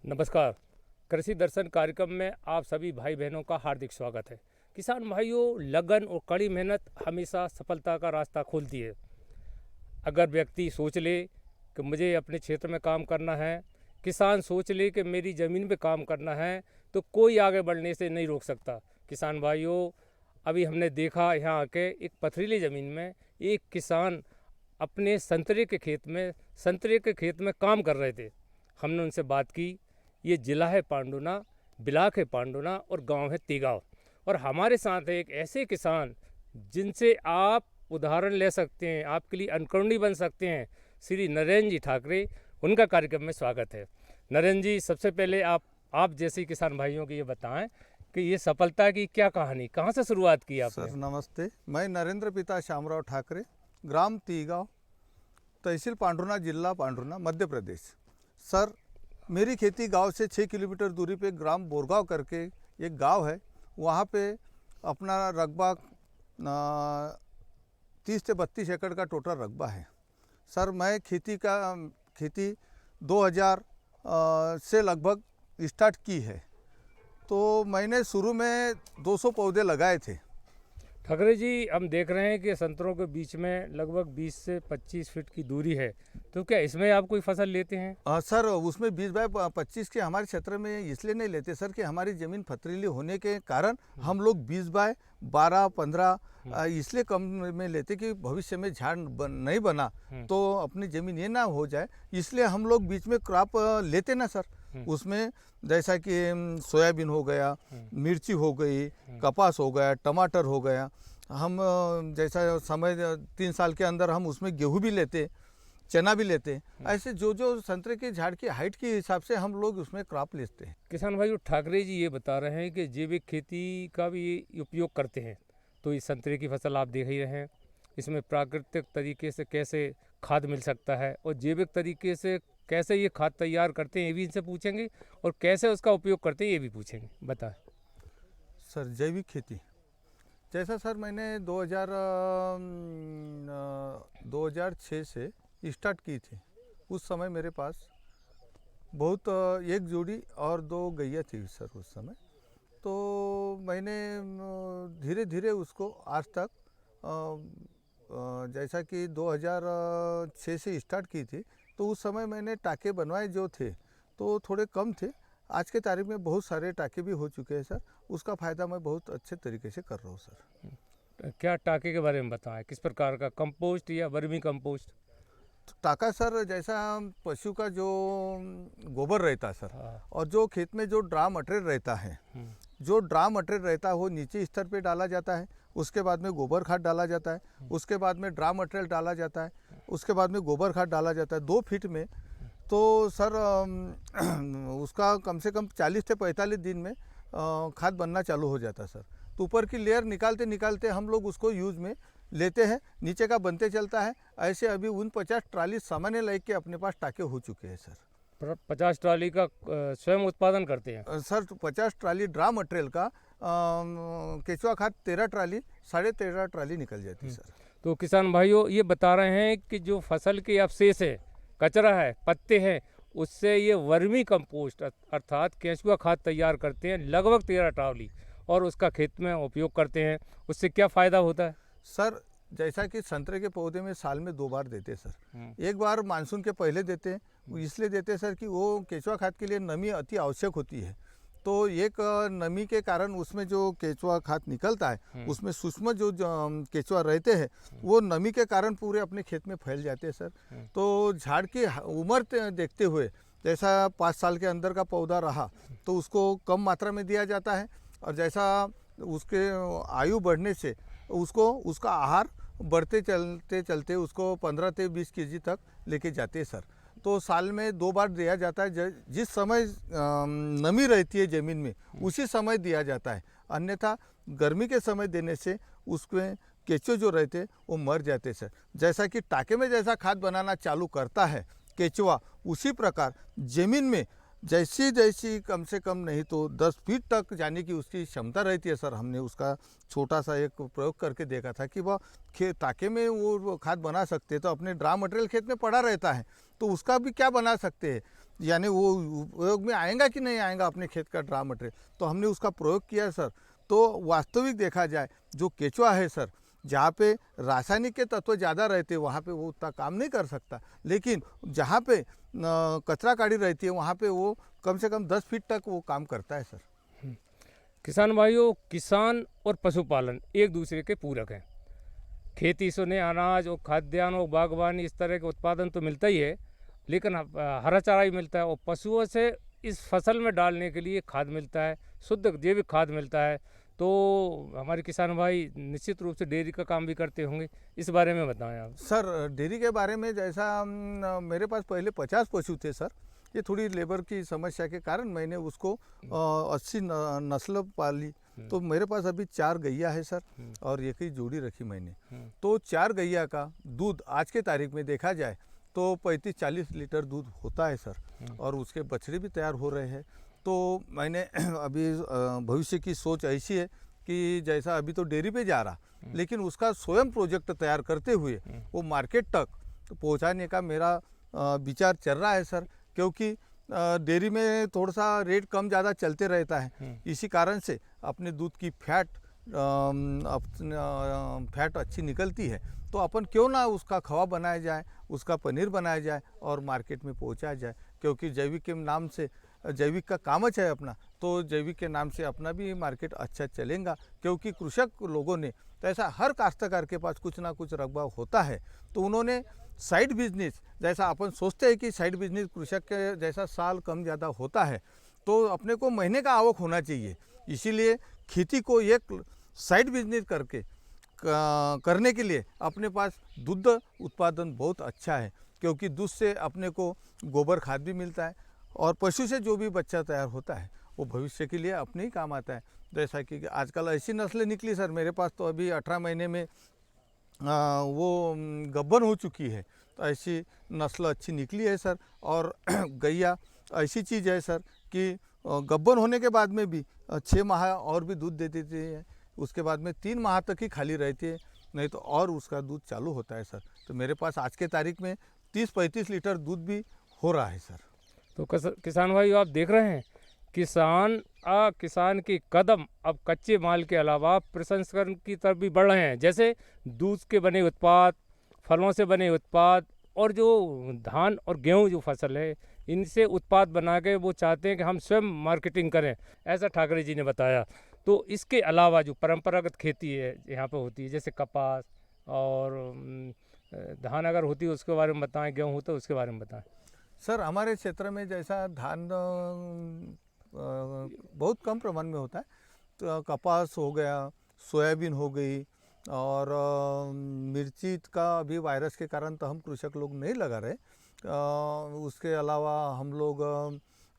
नमस्कार। कृषि दर्शन कार्यक्रम में आप सभी भाई बहनों का हार्दिक स्वागत है। किसान भाइयों, लगन और कड़ी मेहनत हमेशा सफलता का रास्ता खोलती है। अगर व्यक्ति सोच ले कि मुझे अपने क्षेत्र में काम करना है, किसान सोच ले कि मेरी ज़मीन पे काम करना है, तो कोई आगे बढ़ने से नहीं रोक सकता। किसान भाइयों, अभी हमने देखा यहाँ आके एक पथरीली ज़मीन में एक किसान अपने संतरे के खेत में काम कर रहे थे। हमने उनसे बात की। ये ज़िला है पांडुना, ब्लॉक है पांडुना और गांव है तेगांव। और हमारे साथ है एक ऐसे किसान जिनसे आप उदाहरण ले सकते हैं, आपके लिए अनुकरणीय बन सकते हैं, श्री नरेंद्र जी ठाकरे। उनका कार्यक्रम में स्वागत है। नरेंद्र जी, सबसे पहले आप जैसे किसान भाइयों को ये बताएं कि ये सफलता की क्या कहानी, कहाँ से शुरुआत की आपने? सर नमस्ते, मैं नरेंद्र पिता श्यामराव ठाकरे, ग्राम तीगांव, तहसील पांडुना, जिला पांडुना, मध्य प्रदेश। सर, मेरी खेती गांव से 6 किलोमीटर दूरी पे ग्राम बोरगांव करके एक गांव है। वहाँ पे अपना रकबा 30 से 32 एकड़ का टोटल रकबा है। सर, मैं खेती 2000 से लगभग स्टार्ट की है। तो मैंने शुरू में 200 पौधे लगाए थे। ठाकरे जी, हम देख रहे हैं कि संतरों के बीच में लगभग 20 से 25 फीट की दूरी है, तो क्या इसमें आप कोई फसल लेते हैं? सर, उसमें 20 बाय 25 के हमारे क्षेत्र में इसलिए नहीं लेते सर कि हमारी ज़मीन पथरीली होने के कारण हम लोग 20 बाय 12-15 इसलिए कम में लेते कि भविष्य में झाड़ नहीं बना तो अपनी ज़मीन ये ना हो जाए, इसलिए हम लोग बीच में क्रॉप लेते ना सर। उसमें जैसा कि सोयाबीन हो गया, मिर्ची हो गई, कपास हो गया, टमाटर हो गया। हम जैसा समय 3 साल के अंदर हम उसमें गेहूँ भी लेते, चना भी लेते। ऐसे जो संतरे के झाड़ की हाइट के हिसाब से हम लोग उसमें क्रॉप लेते हैं। किसान भाई ठाकरे जी ये बता रहे हैं कि जैविक खेती का भी उपयोग करते हैं। तो इस संतरे की फसल आप देख ही रहे हैं, इसमें प्राकृतिक तरीके से कैसे खाद मिल सकता है और जैविक तरीके से कैसे ये खाद तैयार करते हैं, ये भी इनसे पूछेंगे और कैसे उसका उपयोग करते हैं ये भी पूछेंगे। बताएं सर, जैविक खेती जैसा सर मैंने 2006 से स्टार्ट की थी। उस समय मेरे पास बहुत एक जोड़ी और 2 गैया थी सर उस समय। तो मैंने धीरे धीरे उसको आज तक जैसा कि 2006 से स्टार्ट की थी, तो उस समय मैंने टाके बनवाए जो थे तो थोड़े कम थे। आज के तारीख में बहुत सारे टाके भी हो चुके हैं सर। उसका फ़ायदा मैं बहुत अच्छे तरीके से कर रहा हूँ सर। क्या टाके के बारे में बताएं, किस प्रकार का, कंपोस्ट या वर्मी कंपोस्ट? तो टाका सर, जैसा पशु का जो गोबर रहता है सर, और जो खेत में जो ड्रा मटेरियल रहता है, जो ड्रा मटेरियल रहता है वो नीचे स्तर पे डाला जाता है। उसके बाद में गोबर खाद डाला जाता है, उसके बाद में ड्रा मटेरियल डाला जाता है, उसके बाद में गोबर खाद डाला जाता है 2 फीट में। तो सर उसका कम से कम 40 से 45 दिन में खाद बनना चालू हो जाता है सर। तो ऊपर की लेयर निकालते निकालते हम लोग उसको यूज़ में लेते हैं, नीचे का बनते चलता है। ऐसे अभी 49 ट्राली सामान्य लाइक के अपने पास टाके हो चुके हैं सर। 50 ट्राली का स्वयं उत्पादन करते हैं सर? 50 ट्राली ड्रा मटेरियल का, केचुआ खाद 13 ट्राली, 13.5 ट्राली निकल जाती है सर। तो किसान भाइयों ये बता रहे हैं कि जो फसल के अवशेष है, कचरा है, पत्ते हैं, उससे ये वर्मी कंपोस्ट अर्थात केंचुआ खाद तैयार करते हैं, लगभग 13 ट्राली, और उसका खेत में उपयोग करते हैं। उससे क्या फ़ायदा होता है? सर, जैसा कि संतरे के पौधे में साल में 2 बार देते सर। एक बार मानसून के पहले देते हैं, इसलिए देते सर कि वो केचुआ खाद के लिए नमी अति आवश्यक होती है। तो एक नमी के कारण उसमें जो केचुआ खाद निकलता है, उसमें सूक्ष्म जो केचुआ रहते हैं वो नमी के कारण पूरे अपने खेत में फैल जाते हैं सर। तो झाड़ की उम्र देखते हुए, जैसा 5 साल के अंदर का पौधा रहा तो उसको कम मात्रा में दिया जाता है, और जैसा उसके आयु बढ़ने से उसको उसका आहार बढ़ते चलते चलते उसको 15 से 20 केजी तक लेके जाते हैं सर। तो साल में 2 बार दिया जाता है। जिस समय नमी रहती है ज़मीन में उसी समय दिया जाता है, अन्यथा गर्मी के समय देने से उसमें केचुए जो रहते वो मर जाते सर। जैसा कि टाके में जैसा खाद बनाना चालू करता है केचुआ, उसी प्रकार ज़मीन में जैसी जैसी कम से कम नहीं तो 10 फीट तक जाने की उसकी क्षमता रहती है सर। हमने उसका छोटा सा एक प्रयोग करके देखा था कि वह ताके में वो खाद बना सकते हैं। तो अपने ड्रा मटेरियल खेत में पड़ा रहता है तो उसका भी क्या बना सकते हैं यानी वो उपयोग में आएगा कि नहीं आएगा अपने खेत का ड्रा मटेरियल। तो हमने उसका प्रयोग किया सर। तो वास्तविक देखा जाए जो केचुआ है सर, जहाँ पे रासायनिक के तत्व ज़्यादा रहते हैं वहाँ पे वो उतना काम नहीं कर सकता, लेकिन जहाँ पे कचरा गाड़ी रहती है वहाँ पे वो कम से कम 10 फीट तक वो काम करता है सर। किसान भाइयों, किसान और पशुपालन एक दूसरे के पूरक हैं। खेती से उन्हें अनाज और खाद्यान्न और बागवानी इस तरह के उत्पादन तो मिलता ही है, लेकिन हरा चारा भी मिलता है, और पशुओं से इस फसल में डालने के लिए खाद मिलता है, शुद्ध जैविक खाद मिलता है। तो हमारे किसान भाई निश्चित रूप से डेयरी का काम भी करते होंगे, इस बारे में बताएं आप। सर डेयरी के बारे में जैसा मेरे पास पहले 50 पशु थे सर। ये थोड़ी लेबर की समस्या के कारण मैंने उसको 80 नस्ल पाली। तो मेरे पास अभी 4 गैया है सर, और एक ही जोड़ी रखी मैंने। तो 4 गैया का दूध आज के तारीख में देखा जाए तो 35-40 लीटर दूध होता है सर, और उसके बछड़े भी तैयार हो रहे हैं। तो मैंने अभी भविष्य की सोच ऐसी है कि जैसा अभी तो डेयरी पे जा रहा, लेकिन उसका स्वयं प्रोजेक्ट तैयार करते हुए वो मार्केट तक पहुंचाने का मेरा विचार चल रहा है सर। क्योंकि डेयरी में थोड़ा सा रेट कम ज़्यादा चलते रहता है, इसी कारण से अपने दूध की फैट अच्छी निकलती है। तो अपन क्यों ना उसका खवा बनाया जाए, उसका पनीर बनाया जाए और मार्केट में पहुंचाया जाए। क्योंकि जैविक के नाम से, जैविक का कामच है अपना, तो जैविक के नाम से अपना भी मार्केट अच्छा चलेगा। क्योंकि कृषक लोगों ने तो ऐसा हर काश्तकार के पास कुछ ना कुछ रकबा होता है, तो उन्होंने साइड बिजनेस, जैसा अपन सोचते हैं कि साइड बिजनेस कृषक के जैसा साल कम ज़्यादा होता है, तो अपने को महीने का आवक होना चाहिए। इसीलिए खेती को एक साइड बिजनेस करने के लिए अपने पास दूध उत्पादन बहुत अच्छा है। क्योंकि दूध से अपने को गोबर खाद भी मिलता है, और पशु से जो भी बच्चा तैयार होता है वो भविष्य के लिए अपने ही काम आता है। जैसा कि आजकल ऐसी नस्लें निकली सर, मेरे पास तो अभी 18 महीने में वो गब्बर हो चुकी है। तो ऐसी नस्ल अच्छी निकली है सर। और गैया ऐसी चीज़ है सर कि गब्बर होने के बाद में भी 6 माह और भी दूध दे देती है, उसके बाद में 3 माह तक ही खाली रहती है, नहीं तो और उसका दूध चालू होता है सर। तो मेरे पास आज के तारीख में 30-35 लीटर दूध भी हो रहा है सर। तो किसान भाई आप देख रहे हैं, किसान के कदम अब कच्चे माल के अलावा प्रसंस्करण की तरफ भी बढ़ रहे हैं। जैसे दूध के बने उत्पाद, फलों से बने उत्पाद, और जो धान और गेहूं जो फसल है, इनसे उत्पाद बना के वो चाहते हैं कि हम स्वयं मार्केटिंग करें, ऐसा ठाकरे जी ने बताया। तो इसके अलावा जो परंपरागत खेती है यहाँ पे होती है, जैसे कपास और धान अगर होती है उसके बारे में बताएं, गेहूँ होता है उसके बारे में बताएं। सर हमारे क्षेत्र में जैसा धान बहुत कम प्रमाण में होता है, तो कपास हो गया, सोयाबीन हो गई, और मिर्ची का अभी वायरस के कारण तो हम कृषक लोग नहीं लगा रहे। उसके अलावा हम लोग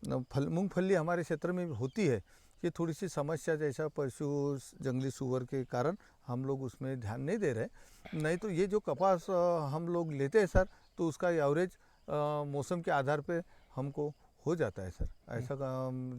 मूंगफली हमारे क्षेत्र में होती है। ये थोड़ी सी समस्या जैसा पशु जंगली सुअर के कारण हम लोग उसमें ध्यान नहीं दे रहे। नहीं तो ये जो कपास हम लोग लेते हैं सर, तो उसका एवरेज मौसम के आधार पे हमको हो जाता है सर। ऐसा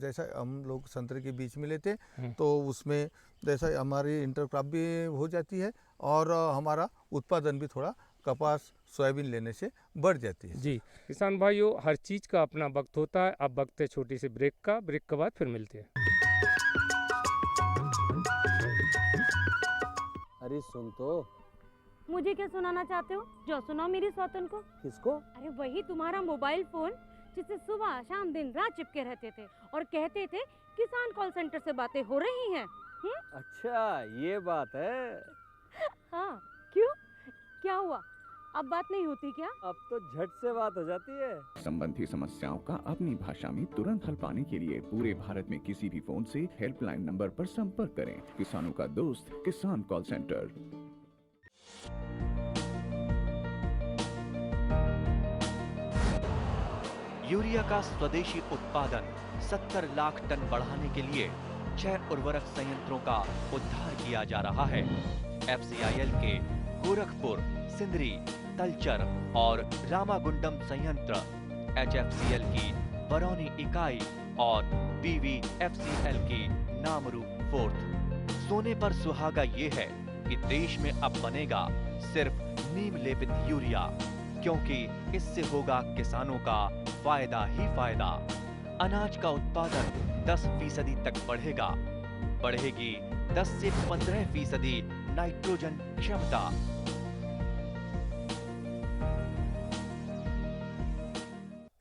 जैसा हम लोग संतरे के बीच में लेते तो उसमें जैसा हमारी इंटरक्रॉप भी हो जाती है, और हमारा उत्पादन भी थोड़ा कपास सोयाबीन लेने से बढ़ जाती है। जी किसान भाइयों, हर चीज़ का अपना वक्त होता है। अब वक्त है छोटी सी ब्रेक का। ब्रेक के बाद फिर मिलते हैं। अरे सुन तो। मुझे क्या सुनाना चाहते हो? जो सुनाओ मेरी सौतन को। किसको? अरे वही तुम्हारा मोबाइल फोन, जिससे सुबह शाम दिन रात चिपके रहते थे और कहते थे किसान कॉल सेंटर से बातें हो रही हैं। अच्छा ये बात है। हाँ क्यों, क्या हुआ? अब बात नहीं होती क्या? अब तो झट से बात हो जाती है। संबंधी समस्याओं का अपनी भाषा में तुरंत हल पाने के लिए पूरे भारत में किसी भी फोन से हेल्पलाइन नंबर पर संपर्क करें। किसानों का दोस्त किसान कॉल सेंटर। यूरिया का स्वदेशी उत्पादन 70 लाख टन बढ़ाने के लिए 6 उर्वरक संयंत्रों का उद्धार किया जा रहा है। FCIL के गोरखपुर, सिंदरी, तलचर और रामागुंडम संयंत्र, HFCL की बरौनी इकाई और BVFCL की नामरू फोर्थ। सोने पर सुहागा ये है कि देश में अब बनेगा सिर्फ नीम लेपित यूरिया, क्योंकि इससे होगा किसानों का फायदा ही फायदा। अनाज का उत्पादन 10% तक बढ़ेगा। बढ़ेगी 10 से 15% नाइट्रोजन क्षमता।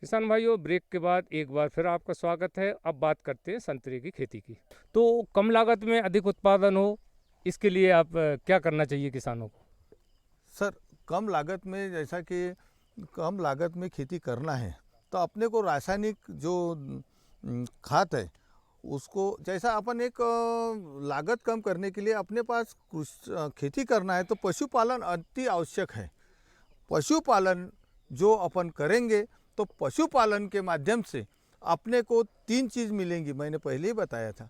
किसान भाइयों, ब्रेक के बाद एक बार फिर आपका स्वागत है। अब बात करते हैं संतरे की खेती की। तो कम लागत में अधिक उत्पादन हो, इसके लिए आप क्या करना चाहिए किसानों को? सर, कम लागत में, जैसा कि कम लागत में खेती करना है तो अपने को रासायनिक जो खाद है उसको, जैसा अपन एक लागत कम करने के लिए अपने पास खेती करना है तो पशुपालन अति आवश्यक है। पशुपालन जो अपन करेंगे तो पशुपालन के माध्यम से अपने को 3 चीज़ मिलेंगी। मैंने पहले ही बताया था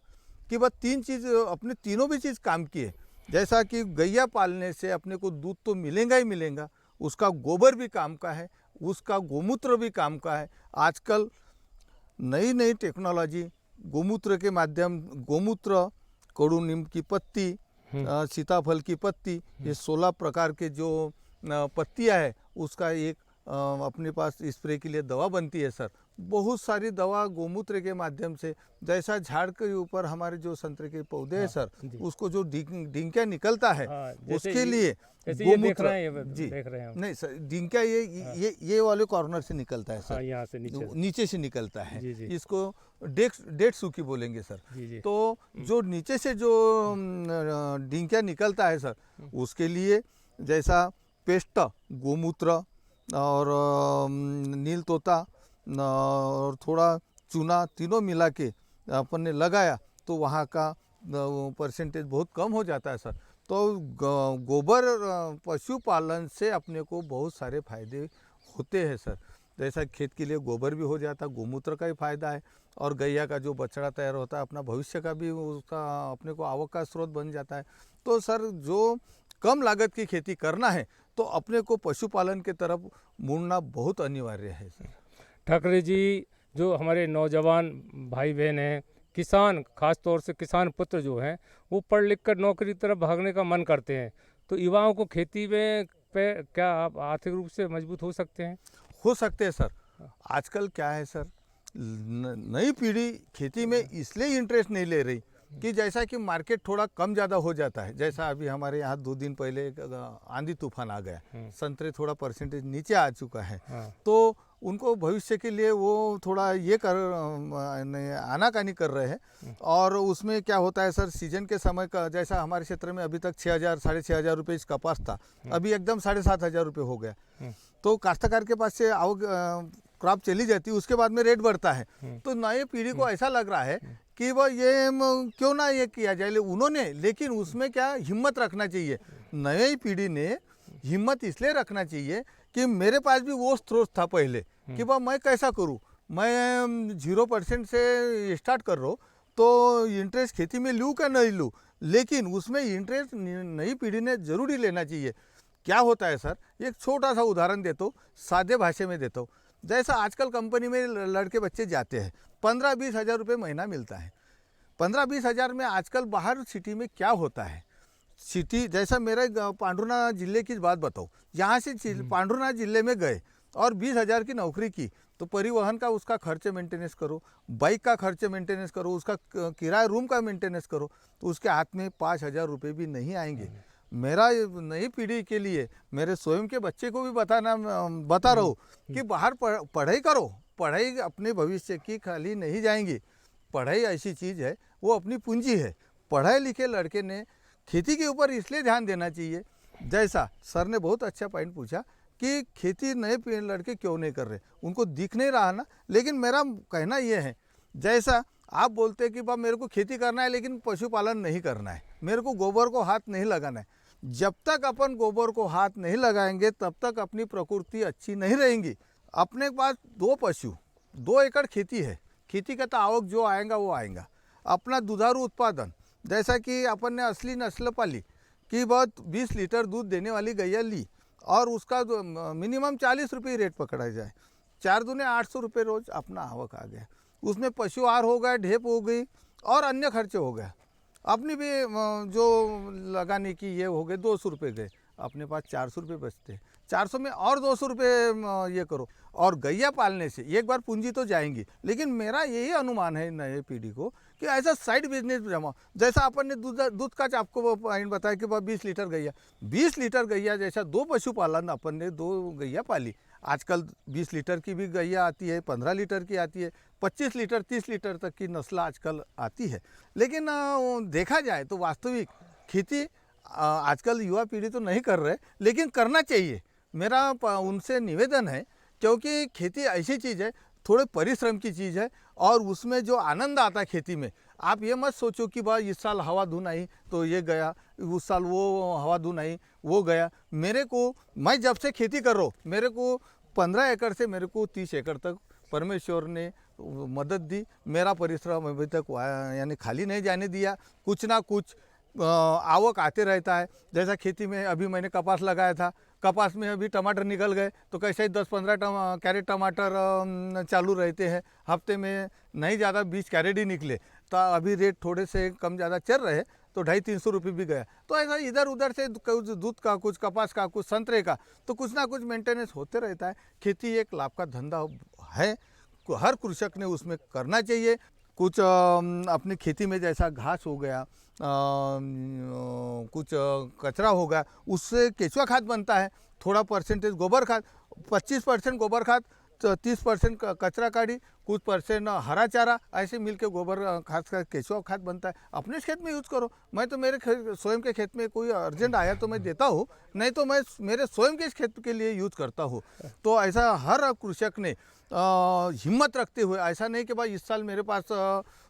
कि वह 3 चीज़, अपने तीनों भी चीज़ काम की है। जैसा कि गैया पालने से अपने को दूध तो मिलेगा ही मिलेगा, उसका गोबर भी काम का है, उसका गोमूत्र भी काम का है। आजकल नई नई टेक्नोलॉजी गोमूत्र के माध्यम, गोमूत्र, कोड़ू नीम की पत्ती, सीताफल की पत्ती, ये 16 प्रकार के जो पत्तियां है उसका एक अपने पास स्प्रे के लिए दवा बनती है। सर, बहुत सारी दवा गोमूत्र के माध्यम से, जैसा झाड़ के ऊपर हमारे जो संतरे के पौधे हैं सर, उसको जो डिंकिया निकलता है उसके लिए गोमूत्र, देख रहे हैं नहीं सर, डिंकिया ये वाले कॉर्नर से निकलता है सर, यहाँ से नीचे से निकलता है। जी, जी। इसको डेट सूखी बोलेंगे सर। जी। तो जो नीचे से जो डिंकिया निकलता है सर, उसके लिए जैसा पेस्ट, गोमूत्र और नील तोता और थोड़ा चूना, तीनों मिला के अपन ने लगाया तो वहाँ का परसेंटेज बहुत कम हो जाता है सर। तो गोबर पशुपालन से अपने को बहुत सारे फायदे होते हैं सर। जैसा खेत के लिए गोबर भी हो जाता, गोमूत्र का ही फायदा है, और गैया का जो बछड़ा तैयार होता है अपना भविष्य का भी, उसका अपने को आवक का स्रोत बन जाता है। तो सर, जो कम लागत की खेती करना है तो अपने को पशुपालन के तरफ मुड़ना बहुत अनिवार्य है सर। ठाकरे जी, जो हमारे नौजवान भाई बहन हैं, किसान, खास तौर से किसान पुत्र जो हैं, वो पढ़ लिख कर नौकरी की तरफ भागने का मन करते हैं, तो युवाओं को खेती में पे क्या आप आर्थिक रूप से मजबूत हो सकते हैं? हो सकते हैं सर। आजकल क्या है सर, नई पीढ़ी खेती में इसलिए इंटरेस्ट नहीं ले रही कि जैसा कि मार्केट थोड़ा कम ज़्यादा हो जाता है। जैसा अभी हमारे यहाँ 2 दिन पहले एक आंधी तूफान आ गया, संतरे थोड़ा परसेंटेज नीचे आ चुका है। तो उनको भविष्य के लिए वो थोड़ा ये आनाकानी कर रहे हैं। और उसमें क्या होता है सर, सीजन के समय का, जैसा हमारे क्षेत्र में अभी तक 6,000 साढ़े 6,000 रुपये इस कपास था, अभी एकदम 7,500 रुपये हो गया। तो काश्तकार के पास से आवक क्रॉप चली जाती है, उसके बाद में रेट बढ़ता है। तो नई पीढ़ी को ऐसा लग रहा है कि वह ये क्यों ना ये किया जाए उन्होंने, लेकिन उसमें क्या हिम्मत रखना चाहिए। नई पीढ़ी ने हिम्मत इसलिए रखना चाहिए कि मेरे पास भी वो स्रोत था पहले कि वह मैं कैसा करूं, मैं 0% से स्टार्ट कर रहा हूँ, तो इंटरेस्ट खेती में लूँ क्या नहीं लूँ, लेकिन उसमें इंटरेस्ट नई पीढ़ी ने जरूरी लेना चाहिए। क्या होता है सर, एक छोटा सा उदाहरण देता हूँ, सादे भाषा में देता हूँ। जैसा आजकल कंपनी में लड़के बच्चे जाते हैं, 15-20 हज़ार रुपये महीना मिलता है। 15-20 हज़ार में आजकल बाहर सिटी में क्या होता है, सिटी जैसा मेरे पांडुरना जिले की बात बताओ, यहाँ से पांडुरना जिले में गए और 20 हज़ार की नौकरी की, तो परिवहन का उसका खर्च मेंटेनेंस करो, बाइक का खर्च मेंटेनेंस करो, उसका किराया रूम का मेंटेनेंस करो, तो उसके हाथ में 5,000 रुपये भी नहीं आएंगे। मेरा नई पीढ़ी के लिए, मेरे स्वयं के बच्चे को भी बता रहा हूँ कि बाहर पढ़ाई करो, पढ़ाई अपने भविष्य की खाली नहीं जाएंगी। पढ़ाई ऐसी चीज़ है, वो अपनी पूंजी है। पढ़े लिखे लड़के ने खेती के ऊपर इसलिए ध्यान देना चाहिए, जैसा सर ने बहुत अच्छा पॉइंट पूछा कि खेती नए लड़के क्यों नहीं कर रहे, उनको दिख नहीं रहा ना। लेकिन मेरा कहना ये है, जैसा आप बोलते हैं कि बाप मेरे को खेती करना है लेकिन पशुपालन नहीं करना है, मेरे को गोबर को हाथ नहीं लगाना है, जब तक अपन गोबर को हाथ नहीं लगाएंगे तब तक अपनी प्रकृति अच्छी नहीं रहेंगी। अपने पास 2 पशु, 2 एकड़ खेती है, खेती का तो आवक जो आएगा वो आएगा। अपना दुधारू उत्पादन, जैसा कि अपन ने असली नस्ल पाली कि बहुत 20 लीटर दूध देने वाली गैया ली और उसका मिनिमम 40 रुपये रेट पकड़ा जाए, 4 दूने 800 रुपये रोज अपना आवक आ गया। उसमें पशु आहार हो गया, ढेप हो गई और अन्य खर्चे हो गया। अपनी भी जो लगाने की ये हो गए 200 रुपये गए, अपने पास 400 रुपये बचते। 400 में और 200 रुपये ये करो। और गैया पालने से एक बार पूंजी तो जाएंगी, लेकिन मेरा यही अनुमान है नए पीढ़ी को कि ऐसा साइड बिजनेस जमा, जैसा अपन ने दूध का आपको पॉइंट बताया कि 20 लीटर गैया, 20 लीटर गैया जैसा 2 पशुपालन अपन ने 2 गैया पाली। आजकल 20 लीटर की भी गैया आती है, 15 लीटर की आती है, 25 लीटर 30 लीटर तक की नस्ल आजकल आती है। लेकिन देखा जाए तो वास्तविक खेती आजकल युवा पीढ़ी तो नहीं कर रहे, लेकिन करना चाहिए। मेरा उनसे निवेदन है, क्योंकि खेती ऐसी चीज़ है, थोड़े परिश्रम की चीज़ है, और उसमें जो आनंद आता है खेती में, आप ये मत सोचो कि भाई इस साल हवा धुन आई तो ये गया, उस साल वो हवा धुन आई वो गया। मैं जब से खेती कर रहा हूँ, मेरे को 15 एकड़ से मेरे को 30 एकड़ तक परमेश्वर ने मदद दी। मेरा परिश्रम अभी तक यानी खाली नहीं जाने दिया, कुछ ना कुछ आवक आते रहता है। जैसा खेती में अभी मैंने कपास लगाया था, कपास में अभी टमाटर निकल गए तो कैसे ही 10-15 कैरेट टमाटर चालू रहते हैं। हफ्ते में नहीं ज़्यादा 20 कैरेट ही निकले, तो अभी रेट थोड़े से कम ज़्यादा चल रहे, तो 250-300 रुपये भी गया। तो ऐसा इधर उधर से कुछ दूध का, कुछ कपास का, कुछ संतरे का, तो कुछ ना कुछ मेंटेनेंस होते रहता है। खेती एक लाभ का धंधा है, हर कृषक ने उसमें करना चाहिए। कुछ अपनी खेती में जैसा घास हो गया, कुछ कचरा हो गया, उससे केचुआ खाद बनता है। थोड़ा परसेंटेज गोबर खाद, 25% गोबर खाद, 30% कचरा काड़ी, कुछ परसेंट हरा चारा, ऐसे मिलके गोबर खाद का केचुआ खाद बनता है। अपने खेत में यूज़ करो। मैं तो मेरे स्वयं के खेत में कोई अर्जेंट आया तो मैं देता हूँ, नहीं तो मैं मेरे स्वयं के खेत के लिए यूज़ करता हूँ। तो ऐसा हर कृषक ने हिम्मत रखते हुए, ऐसा नहीं कि भाई इस साल मेरे पास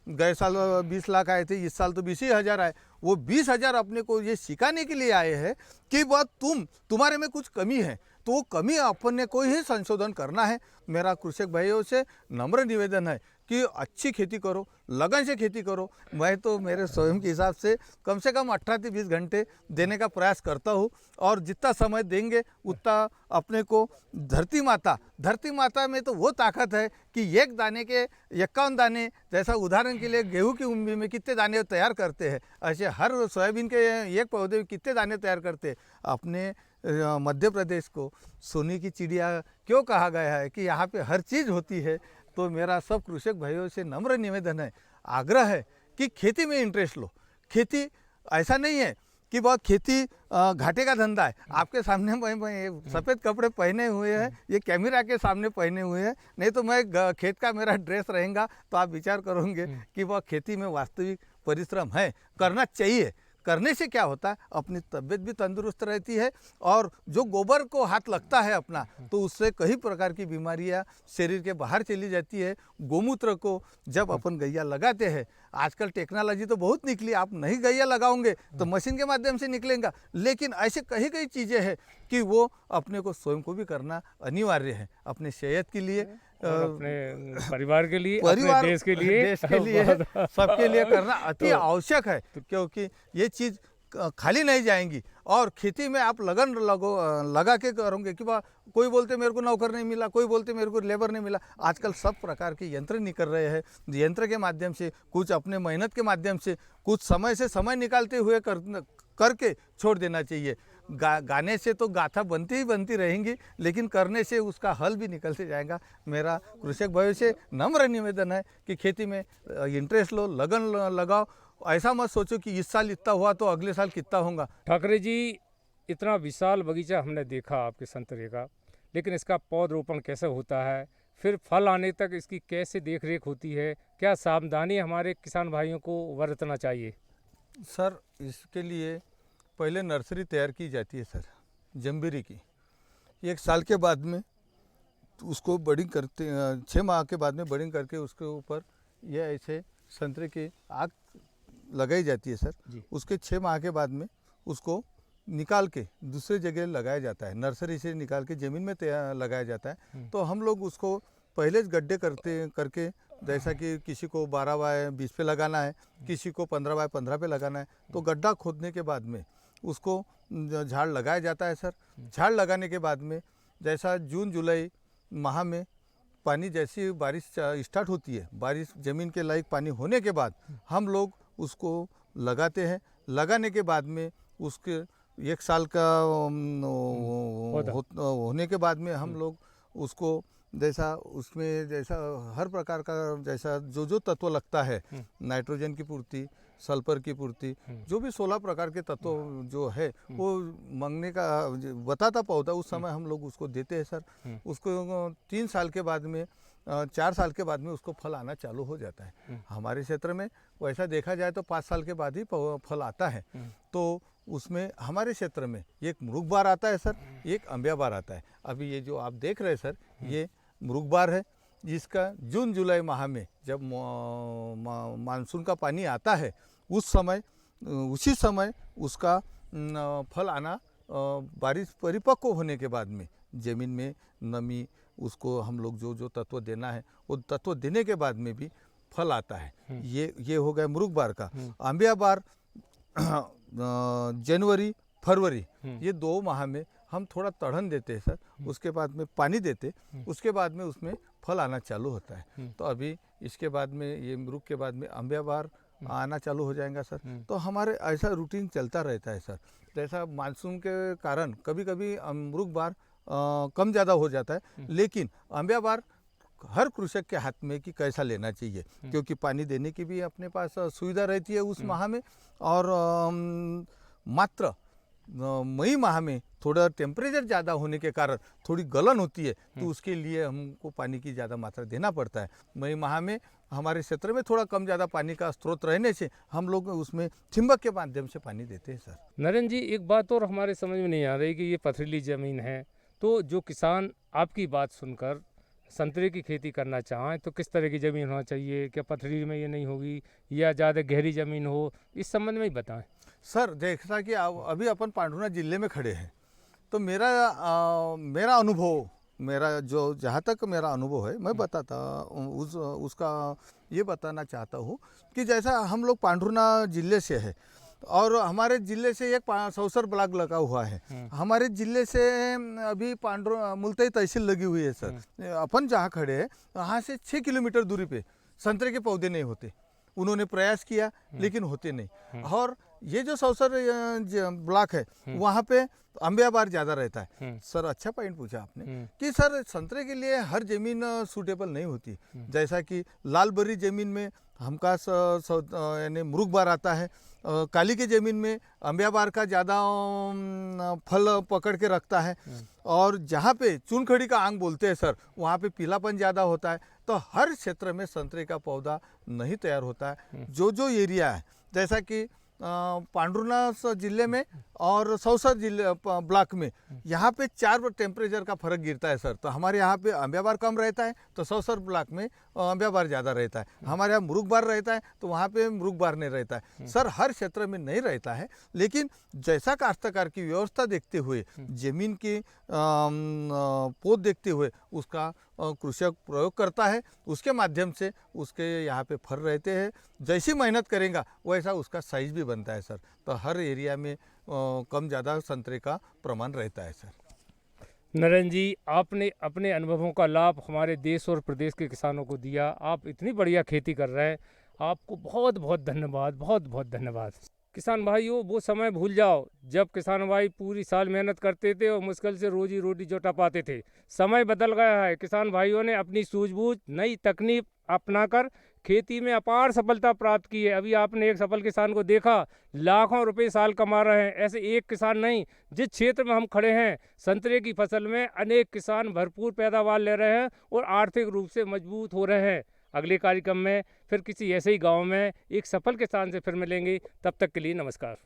गए साल 20 लाख आए थे, इस साल तो 20,000 आए। वो 20,000 अपने को ये सिखाने के लिए आए हैं कि वह तुम्हारे में कुछ कमी है, तो वो कमी अपने को ही संशोधन करना है। मेरा कृषक भाइयों से नम्र निवेदन है कि अच्छी खेती करो, लगन से खेती करो। मैं तो मेरे स्वयं के हिसाब से कम 18 से 20 घंटे देने का प्रयास करता हूँ, और जितना समय देंगे उतना अपने को धरती माता में तो वो ताकत है कि एक दाने के 51 दाने, जैसा उदाहरण के लिए गेहूं की उम्मी में कितने दाने तैयार करते हैं, ऐसे हर सोयाबीन के एक पौधे में कितने दाने तैयार करते हैं। अपने मध्य प्रदेश को सोने की चिड़िया क्यों कहा गया है कि यहाँ पे हर चीज़ होती है। तो मेरा सब कृषक भाइयों से नम्र निवेदन है, आग्रह है कि खेती में इंटरेस्ट लो। खेती ऐसा नहीं है कि बहुत खेती घाटे का धंधा है। आपके सामने मैं सफ़ेद कपड़े पहने हुए हैं, ये कैमरा के सामने पहने हुए हैं, नहीं तो मैं खेत का मेरा ड्रेस रहेगा तो आप विचार करोगे कि वह खेती में वास्तविक परिश्रम है, करना चाहिए। करने से क्या होता है, अपनी तबीयत भी तंदुरुस्त रहती है, और जो गोबर को हाथ लगता है अपना, तो उससे कई प्रकार की बीमारियां शरीर के बाहर चली जाती है। गोमूत्र को जब अपन गैया लगाते हैं, आजकल टेक्नोलॉजी तो बहुत निकली, आप नहीं गैया लगाओगे तो मशीन के माध्यम से निकलेगा, लेकिन ऐसे कई चीज़ें हैं कि वो अपने को स्वयं को भी करना अनिवार्य है, अपने सेहत के लिए, अपने परिवार के लिए, अपने देश के लिए सबके लिए करना अति आवश्यक है। क्योंकि ये चीज़ खाली नहीं जाएंगी, और खेती में आप लगन लगा के करोगे कि कोई बोलते मेरे को नौकर नहीं मिला, कोई बोलते मेरे को लेबर नहीं मिला। आजकल सब प्रकार के यंत्र निकल रहे हैं, यंत्र के माध्यम से, कुछ अपने मेहनत के माध्यम से, कुछ समय से समय निकालते हुए करके छोड़ देना चाहिए। गाने से तो गाथा बनती ही बनती रहेंगी, लेकिन करने से उसका हल भी निकलते जाएगा। मेरा कृषक भाइयों से नम्र निवेदन है कि खेती में इंटरेस्ट लो, लगन लगाओ। ऐसा मत सोचो कि इस साल इतना हुआ तो अगले साल कितना होगा। ठाकरे जी, इतना विशाल बगीचा हमने देखा आपके संतरे का, लेकिन इसका पौधरोपण कैसे होता है, फिर फल आने तक इसकी कैसे देखरेख होती है, क्या सावधानी हमारे किसान भाइयों को बरतना चाहिए? सर, इसके लिए पहले नर्सरी तैयार की जाती है सर, जम्बीरी की। 1 साल के बाद में उसको बडिंग करते, 6 माह के बाद में बडिंग करके उसके ऊपर यह ऐसे संतरे की आग लगाई जाती है सर। उसके 6 माह के बाद में उसको निकाल के दूसरे जगह लगाया जाता है, नर्सरी से निकाल के ज़मीन में लगाया जाता है। तो हम लोग उसको पहले गड्ढे करके, जैसा कि किसी को 12x20 पे लगाना है, किसी को 15x15 पे लगाना है, तो गड्ढा खोदने के बाद में उसको झाड़ लगाया जाता है सर। झाड़ लगाने के बाद में जैसा जून जुलाई माह में पानी, जैसी बारिश स्टार्ट होती है, बारिश ज़मीन के लायक पानी होने के बाद हम लोग उसको लगाते हैं। लगाने के बाद में उसके 1 साल का पौधा। होने के बाद में हम लोग उसको जैसा उसमें जैसा हर प्रकार का जैसा जो जो तत्व लगता है, नाइट्रोजन की पूर्ति, सल्फर की पूर्ति, जो भी 16 प्रकार के तत्व जो है वो मांगने का बताता पौधा, उस समय हम लोग उसको देते हैं सर। उसको 3 साल के बाद में 4 साल के बाद में उसको फल आना चालू हो जाता है। हमारे क्षेत्र में वैसा देखा जाए तो 5 साल के बाद ही फल आता है। तो उसमें हमारे क्षेत्र में एक मृगबार आता है सर, एक अम्बियाबार आता है। अभी ये जो आप देख रहे हैं सर, ये मृगबार है, जिसका जून जुलाई माह में जब मानसून का पानी आता है उसी समय उसका फल आना, बारिश परिपक्व होने के बाद में ज़मीन में नमी, उसको हम लोग जो जो तत्व देना है वो तत्व देने के बाद में भी फल आता है। ये हो गया मृगबार का। अम्बियाबार जनवरी फरवरी ये 2 माह में हम थोड़ा तड़न देते हैं सर, उसके बाद में पानी देते, उसके बाद में उसमें फल आना चालू होता है। तो अभी इसके बाद में ये मृग के बाद में अम्बियाबार आना चालू हो जाएगा सर। तो हमारे ऐसा रूटीन चलता रहता है सर। जैसा मानसून के कारण कभी कभी मृगबार कम ज़्यादा हो जाता है, लेकिन अम्बियाबार हर कृषक के हाथ में कि कैसा लेना चाहिए, क्योंकि पानी देने की भी अपने पास सुविधा रहती है उस माह में। और मात्र मई माह में थोड़ा टेम्परेचर ज़्यादा होने के कारण थोड़ी गलन होती है, तो उसके लिए हमको पानी की ज़्यादा मात्रा देना पड़ता है। मई माह में हमारे क्षेत्र में थोड़ा कम ज़्यादा पानी का स्रोत रहने से हम लोग उसमें ठिम्बक के माध्यम से पानी देते हैं सर। नरेंद्र जी, एक बात और हमारे समझ में नहीं आ रही कि ये पथरीली ज़मीन है, तो जो किसान आपकी बात सुनकर संतरे की खेती करना चाहें तो किस तरह की ज़मीन होना चाहिए? क्या पथरीली में ये नहीं होगी या ज़्यादा गहरी ज़मीन हो, इस संबंध में ही बताएं। सर जैसा कि अभी अपन पांडुना जिले में खड़े हैं, तो मेरा अनुभव, मेरा जो जहाँ तक मेरा अनुभव है मैं बताता उसका ये बताना चाहता हूँ कि जैसा हम लोग पांडुना जिले से है और हमारे जिले से एक सौसर ब्लॉक लगा हुआ है। हमारे जिले से अभी मुल्तई तहसील लगी हुई है सर। अपन जहाँ खड़े हैं वहाँ से 6 किलोमीटर दूरी पे संतरे के पौधे नहीं होते। उन्होंने प्रयास किया लेकिन होते नहीं। और ये जो सौसर ब्लॉक है वहाँ पे अम्बियाबार ज़्यादा रहता है। सर अच्छा पॉइंट पूछा आपने कि सर संतरे के लिए हर ज़मीन सूटेबल नहीं होती। जैसा कि लालबरी ज़मीन में हमका यानी मृगबार आता है, काली के ज़मीन में अम्बियाबार का ज़्यादा फल पकड़ के रखता है, और जहाँ पे चुनखड़ी का आंग बोलते हैं सर वहाँ पे पीलापन ज़्यादा होता है। तो हर क्षेत्र में संतरे का पौधा नहीं तैयार होता है। जो जो एरिया है, जैसा कि पांडुना जिले में और सौसर जिले ब्लॉक में यहाँ पे 4 टेम्परेचर का फर्क गिरता है सर। तो हमारे यहाँ पे अम्बियाबार कम रहता है तो सौसर ब्लॉक में अम्बियाबार ज़्यादा रहता है। हमारे यहाँ मृगबार रहता है तो वहाँ पे मृगबार नहीं रहता है। सर हर क्षेत्र में नहीं रहता है, लेकिन जैसा काश्तकार की व्यवस्था देखते हुए, ज़मीन की पोत देखते हुए उसका कृषक प्रयोग करता है। उसके माध्यम से उसके यहाँ पे फल रहते हैं। जैसी मेहनत करेगा वैसा उसका साइज भी बनता है सर। तो हर एरिया में कम ज़्यादा संतरे का प्रमाण रहता है सर। नरेंद्र जी, आपने अपने अनुभवों का लाभ हमारे देश और प्रदेश के किसानों को दिया। आप इतनी बढ़िया खेती कर रहे हैं, आपको बहुत बहुत धन्यवाद, बहुत बहुत धन्यवाद। किसान भाइयों, वो समय भूल जाओ जब किसान भाई पूरी साल मेहनत करते थे और मुश्किल से रोजी रोटी जुटा पाते थे। समय बदल गया है। किसान भाइयों ने अपनी सूझबूझ, नई तकनीक अपनाकर खेती में अपार सफलता प्राप्त की है। अभी आपने एक सफल किसान को देखा, लाखों रुपए साल कमा रहे हैं। ऐसे एक किसान नहीं, जिस क्षेत्र में हम खड़े हैं संतरे की फसल में अनेक किसान भरपूर पैदावार ले रहे हैं और आर्थिक रूप से मजबूत हो रहे हैं। अगले कार्यक्रम में फिर किसी ऐसे ही गांव में एक सफल किसान से फिर मिलेंगे। तब तक के लिए नमस्कार।